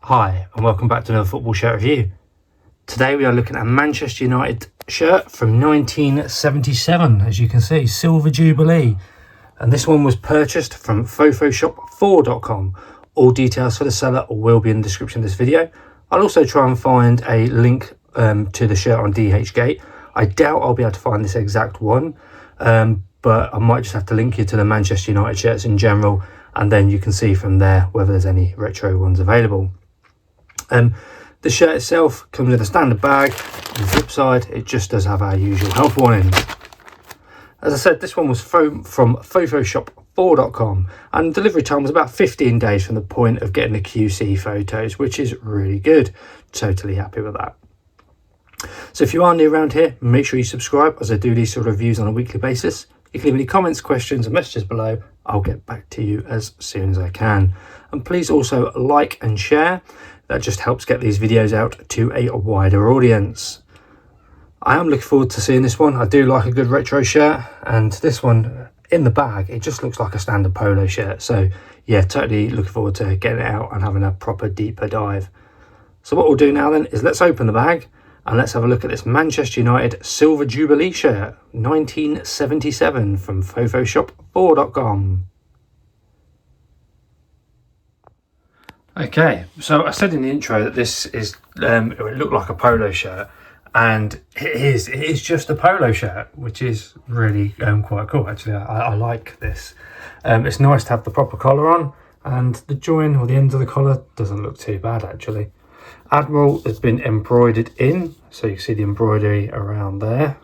Hi and welcome back to another football shirt review. Today we are looking at a Manchester United shirt from 1977, as you can see, Silver Jubilee. And this one was purchased from photoshop4.com. All details for the seller will be in the description of this video. I'll also try and find a link to the shirt on DHgate. I doubt I'll be able to find this exact one, but I might just have to link you to the Manchester United shirts in general, and then you can see from there whether there's any retro ones available. The shirt itself comes with a standard bag. The zip side, it just does have our usual health warnings. As I said, this one was from photoshop4.com, and delivery time was about 15 days from the point of getting the QC photos, which is really good. Totally happy with that. So if you are new around here, make sure you subscribe, as I do these sort of reviews on a weekly basis. You can leave any comments, questions and messages below. I'll get back to you as soon as I can. And please also like and share. That just helps get these videos out to a wider audience. I am looking forward to seeing this one. I do like a good retro shirt, and this one in the bag, it just looks like a standard polo shirt. So yeah, totally looking forward to getting it out and having a proper deeper dive. So what we'll do now then is let's open the bag and let's have a look at this Manchester United Silver Jubilee shirt, 1977 from photoshop4.com. Okay, so I said in the intro that this is, it would look like a polo shirt, and it is just a polo shirt, which is really quite cool actually. I like this. It's nice to have the proper collar on, and the join or the end of the collar doesn't look too bad actually. Admiral has been embroidered in, so you can see the embroidery around there.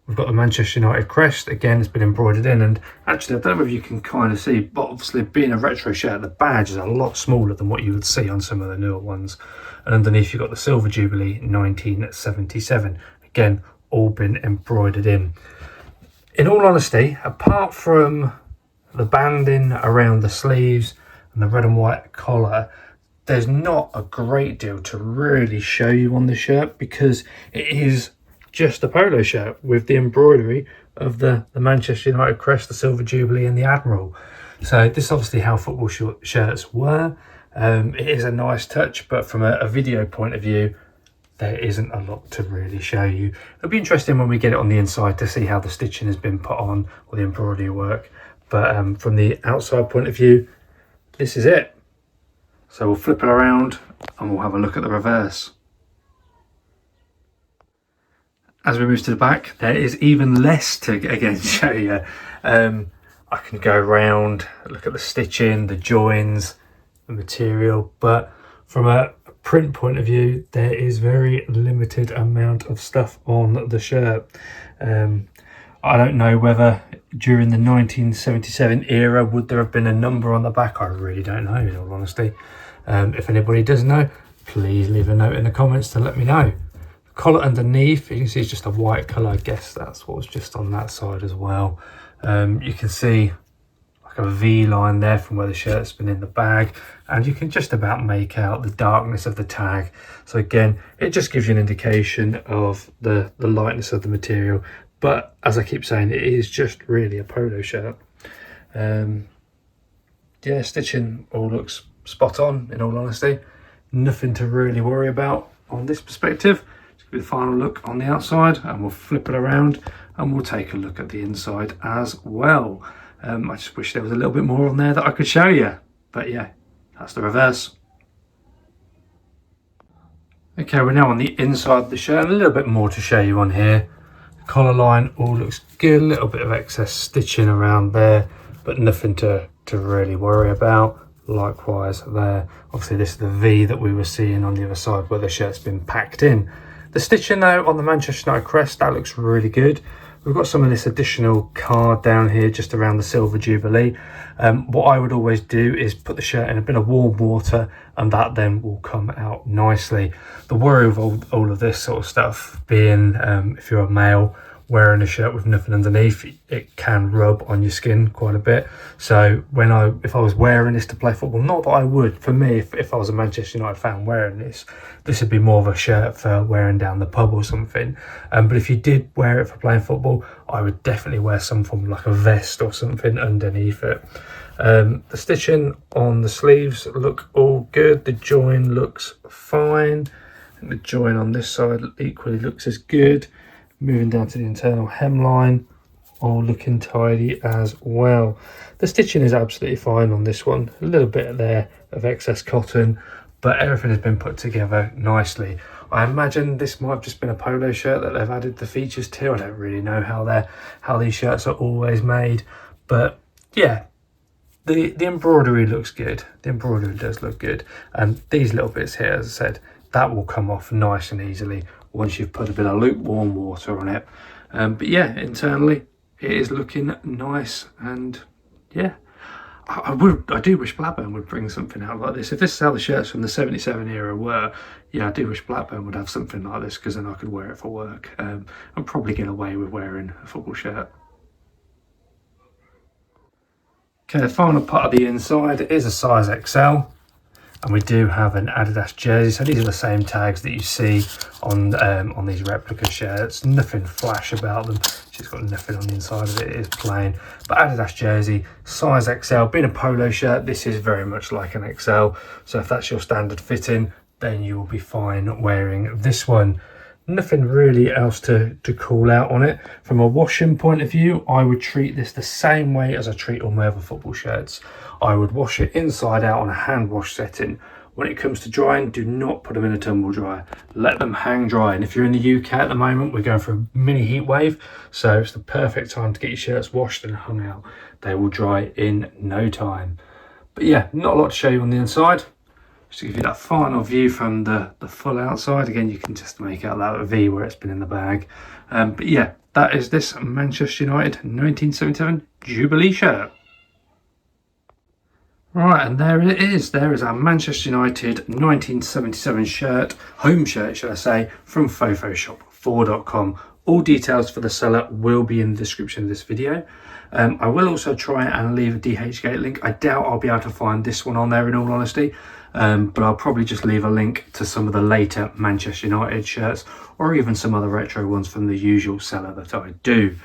We've got the Manchester United crest, again it's been embroidered in, and actually I don't know if you can kind of see, but obviously being a retro shirt, the badge is a lot smaller than what you would see on some of the newer ones. And underneath you've got the Silver Jubilee 1977, again all been embroidered in. In all honesty, apart from the banding around the sleeves and the red and white collar, there's not a great deal to really show you on the shirt, because it is just a polo shirt with the embroidery of the Manchester United crest, the Silver Jubilee and the Admiral. So this is obviously how football shirts were. It is a nice touch, but from a video point of view, there isn't a lot to really show you. It'll be interesting when we get it on the inside to see how the stitching has been put on, or the embroidery work. But from the outside point of view, this is it. So we'll flip it around and we'll have a look at the reverse. As we move to the back, there is even less to again show you. I can go around, look at the stitching, the joins, the material, but from a print point of view, there is very limited amount of stuff on the shirt. I don't know whether during the 1977 era would there have been a number on the back. I really don't know, in all honesty. If anybody does know, please leave a note in the comments to let me know. Collar underneath, you can see it's just a white colour. I guess that's what was just on that side as well. You can see like a V line there from where the shirt's been in the bag, and you can just about make out the darkness of the tag. So again, it just gives you an indication of the lightness of the material, but as I keep saying, it is just really a polo shirt. Yeah, stitching all looks spot on, in all honesty. Nothing to really worry about on this perspective. With a final look on the outside, and we'll flip it around and we'll take a look at the inside as well. I just wish there was a little bit more on there that I could show you, but yeah, that's the reverse. Okay, we're now on the inside of the shirt, and a little bit more to show you on here. The collar line all looks good, a little bit of excess stitching around there, but nothing to really worry about. Likewise there, obviously this is the V that we were seeing on the other side where the shirt's been packed in. The stitching though on the Manchester United crest, that looks really good. We've got some of this additional card down here just around the Silver Jubilee. What I would always do is put the shirt in a bit of warm water, and that then will come out nicely. The worry of all of this sort of stuff being, if you're a male wearing a shirt with nothing underneath, it can rub on your skin quite a bit. So if I was wearing this to play football, not that I would, for me, if I was a Manchester United fan wearing this would be more of a shirt for wearing down the pub or something. But if you did wear it for playing football, I would definitely wear some form of like a vest or something underneath it. The stitching on the sleeves look all good. The join looks fine. And the join on this side equally looks as good. Moving down to the internal hemline, all looking tidy as well. The stitching is absolutely fine on this one. A little bit there of excess cotton, but everything has been put together nicely. I imagine this might have just been a polo shirt that they've added the features to. I don't really know how these shirts are always made, but yeah, the embroidery looks good. The embroidery does look good, and these little bits here, as I said, that will come off nice and easily once you've put a bit of lukewarm water on it. But yeah, internally it is looking nice, and yeah, I do wish Blackburn would bring something out like this. If this is how the shirts from the 77 era were, yeah, I do wish Blackburn would have something like this, because then I could wear it for work and probably get away with wearing a football shirt. Okay, the final part of the inside is a size XL. And we do have an Adidas jersey, so these are the same tags that you see on these replica shirts. Nothing flash about them. She's got nothing on the inside of it. It is plain. But Adidas jersey, size XL. Being a polo shirt, this is very much like an XL. So if that's your standard fitting, then you will be fine wearing this one. Nothing really else to call out on it. From a washing point of view, I would treat this the same way as I treat all my other football shirts. I would wash it inside out on a hand wash setting. When it comes to drying, do not put them in a tumble dryer. Let them hang dry. And if you're in the UK at the moment, we're going for a mini heat wave, so it's the perfect time to get your shirts washed and hung out. They will dry in no time. But yeah, not a lot to show you on the inside. Just to give you that final view from the full outside. Again, you can just make out that V where it's been in the bag. But yeah, that is this Manchester United 1977 Jubilee shirt. Right, and there it is. There is our Manchester United 1977 shirt, home shirt should I say, from photoshop4.com. All details for the seller will be in the description of this video. I will also try and leave a DHgate link. I doubt I'll be able to find this one on there in all honesty, but I'll probably just leave a link to some of the later Manchester United shirts, or even some other retro ones from the usual seller that I do.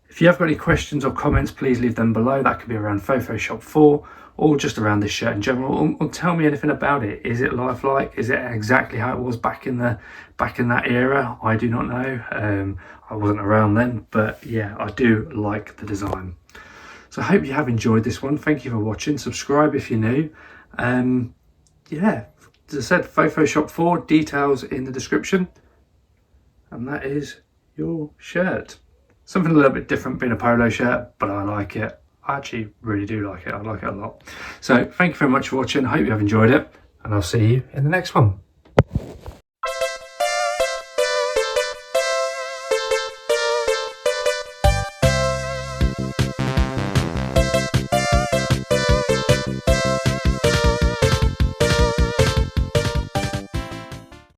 If you have got any questions or comments, please leave them below. That could be around Photoshop 4 or just around this shirt in general, or tell me anything about it. Is it lifelike? Is it exactly how it was back in that era? I do not know. I wasn't around then, but yeah, I do like the design. So I hope you have enjoyed this one. Thank you for watching. Subscribe if you're new. Yeah, as I said, Photoshop 4, details in the description. And that is your shirt. Something a little bit different being a polo shirt, but I like it. I actually really do like it. I like it a lot. So thank you very much for watching. I hope you have enjoyed it, and I'll see you in the next one.